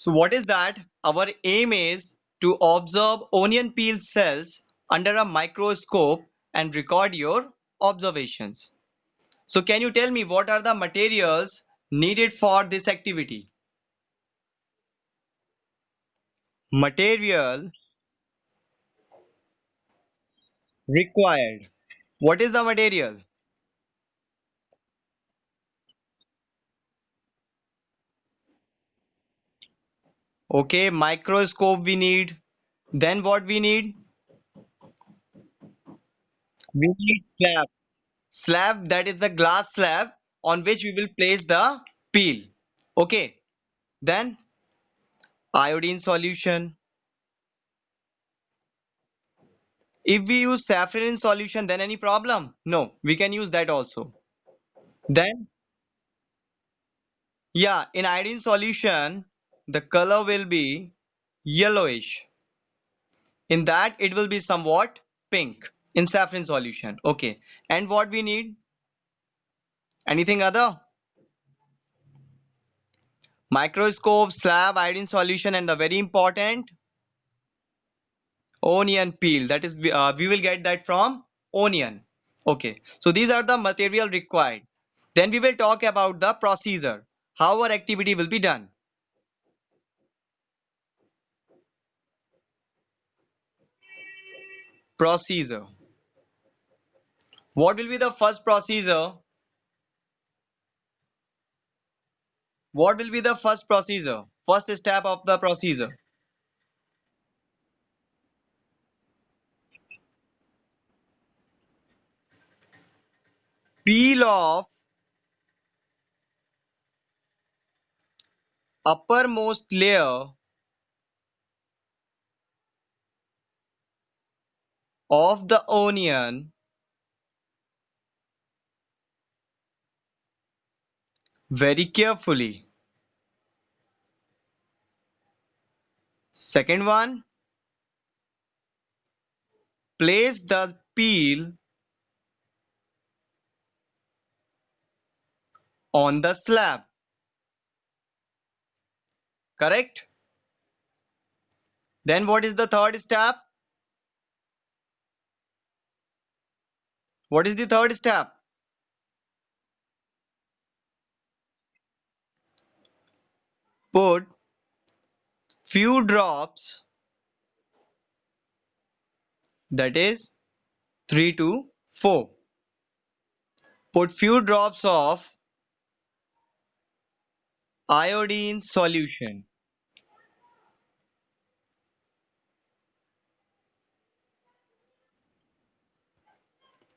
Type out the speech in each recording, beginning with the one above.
So what is that? Our aim is to observe onion peel cells under a microscope and record your observations. So can you tell me what are the materials needed for this activity? Material required. What is the material? Okay, microscope we need. Then what we need? We need slab. Slab, that is the glass slab on which we will place the peel. Okay, then iodine solution. If we use saffron in solution, then any problem? No, we can use that also. Then, yeah, in iodine solution, the color will be yellowish. In that, it will be somewhat pink in saffron solution. Okay, and what we need? Anything other? Microscope, slab, iodine solution, and the very important onion peel. That is, we will get that from onion. Okay, so these are the material required. Then we will talk about the procedure, how our activity will be done. Procedure. What will be the first procedure? What will be the first procedure? First step of the procedure. Peel off uppermost layer of the onion very carefully. Second one, place the peel on the slab. Correct? Then what is the third step? What is the third step? Put few drops, that is 3 to 4. Put few drops of iodine solution.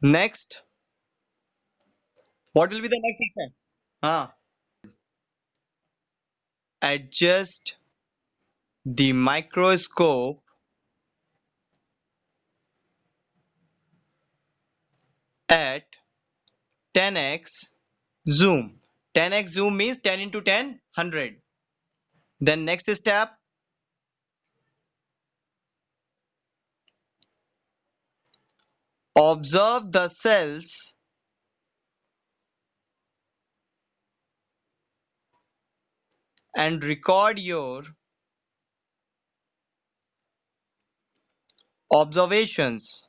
Next, what will be the next step? Adjust the microscope at 10x zoom. 10x zoom means 10 into 10, 100. Then next step, observe the cells and record your observations.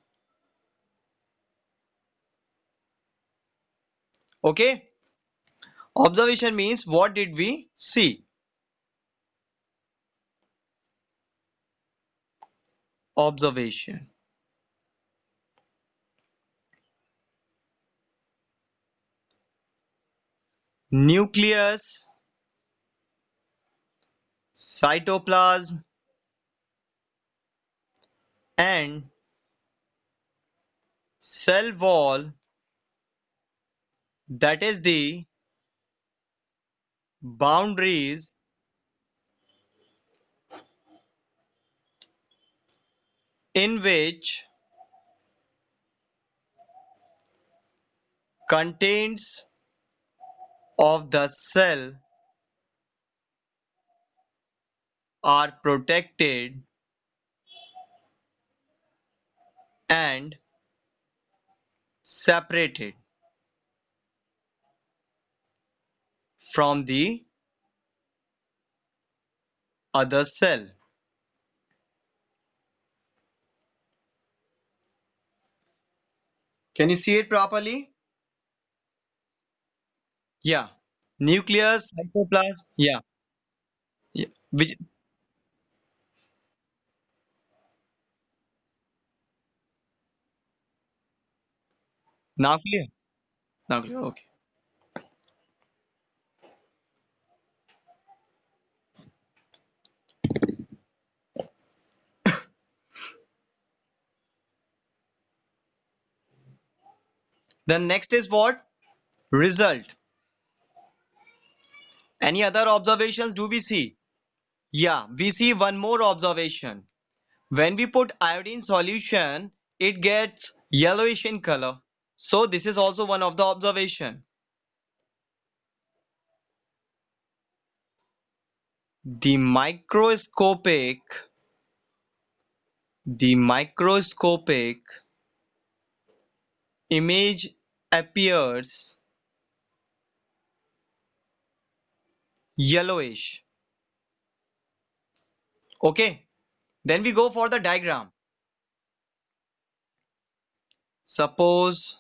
Okay? Observation means what did we see? Observation. Nucleus, cytoplasm, and cell wall, that is the boundaries in which contents of the cell are protected and separated from the other cell. Can you see it properly? Yeah. Nucleus, cytoplasm. Yeah. Yeah. Now clear? Now clear. Okay. Then next is what? Result. Any other observations do we see? Yeah, we see one more observation. When we put iodine solution, it gets yellowish in color. So this is also one of the observation. The microscopic image appears yellowish. Okay, then we go for the diagram. Suppose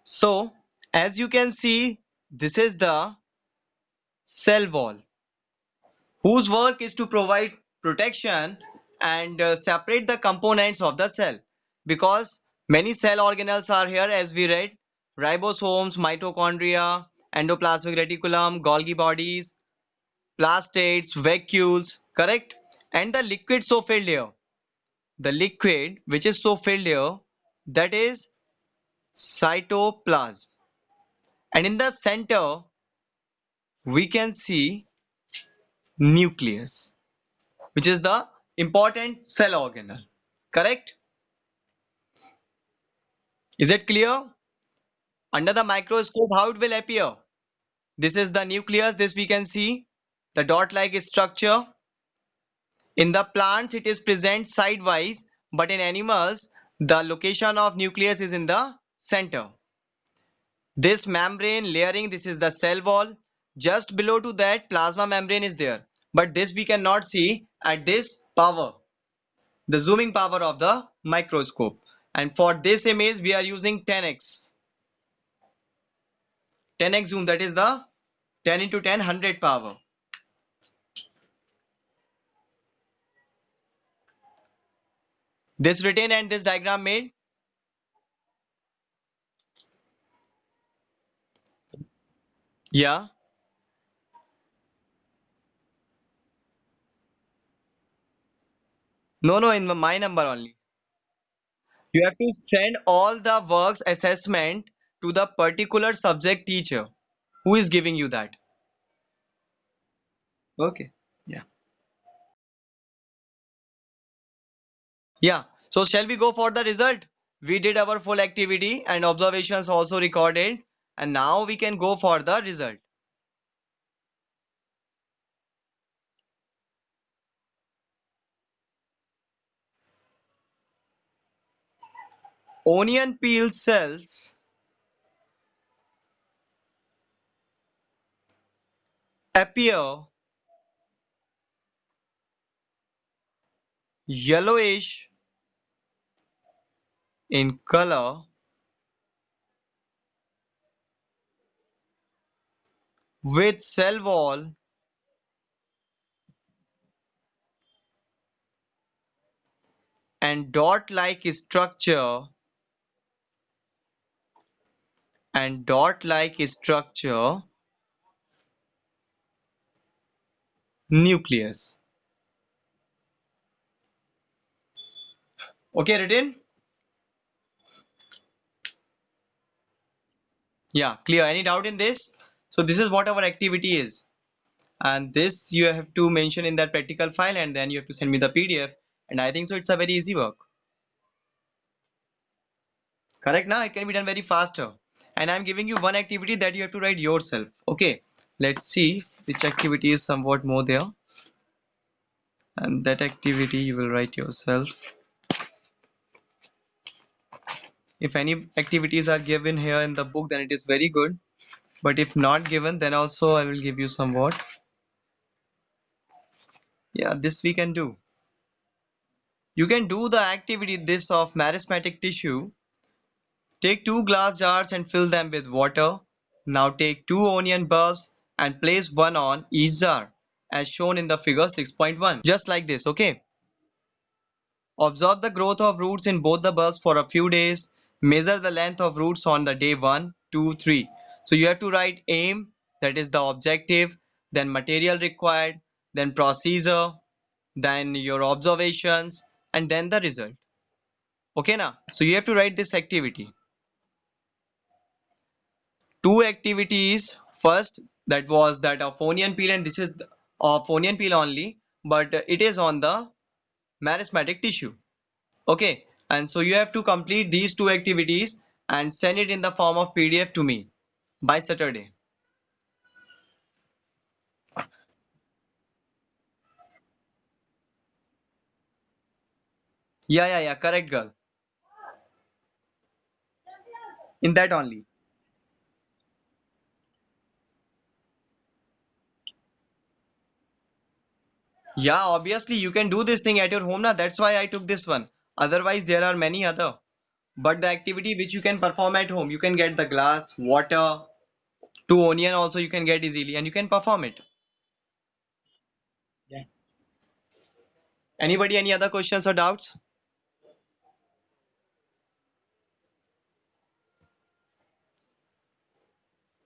so, as you can see, this is the cell wall whose work is to provide protection and separate the components of the cell, because many cell organelles are here as we read: ribosomes, mitochondria, endoplasmic reticulum, Golgi bodies, plastates, vacuoles, correct? And the liquid so filled here, the liquid which is so filled here, that is cytoplasm. And in the center we can see nucleus, which is the important cell organelle, correct? Is it clear? Under the microscope, how it will appear? This is the nucleus. This we can see the dot like structure. In the plants it is present sidewise, but in animals the location of nucleus is in the center. This membrane layering, this is the cell wall. Just below to that plasma membrane is there, but this we cannot see at this power, the zooming power of the microscope. And for this image we are using 10x 10x zoom, that is the 10 into 10 100 power. This written and this diagram made. Yeah. No, in my number only. You have to send all the works assessment to the particular subject teacher who is giving you that. Okay. Yeah. Yeah. So shall we go for the result? We did our full activity and observations also recorded, and now we can go for the result. Onion peel cells appear yellowish in color with cell wall and dot-like structure nucleus. Okay, written? Yeah, clear. Any doubt in this? So this is what our activity is. And this you have to mention in that practical file and then you have to send me the PDF. And I think so it's a very easy work. Correct now? It can be done very faster. And I'm giving you one activity that you have to write yourself. Okay, let's see which activity is somewhat more there. And that activity you will write yourself. If any activities are given here in the book, then it is very good. But if not given, then also I will give you somewhat. Yeah, this we can do. You can do the activity this of meristematic tissue. Take two glass jars and fill them with water. Now take two onion bulbs and place one on each jar as shown in the figure 6.1. Just like this, okay? Observe the growth of roots in both the bulbs for a few days. Measure the length of roots on the day 1, 2, 3. So you have to write aim, that is the objective, then material required, then procedure, then your observations, and then the result. Okay now? So you have to write this activity. Two activities. First, that was that of onion peel, and this is of onion peel only, but it is on the meristematic tissue. Okay, and so you have to complete these two activities and send it in the form of PDF to me by Saturday. Yeah, yeah, yeah, correct, girl. In that only. Yeah, obviously you can do this thing at your home now. That's why I took this one. Otherwise, there are many other. But the activity which you can perform at home, you can get the glass, water, two onion also you can get easily, and you can perform it. Yeah. Anybody, any other questions or doubts?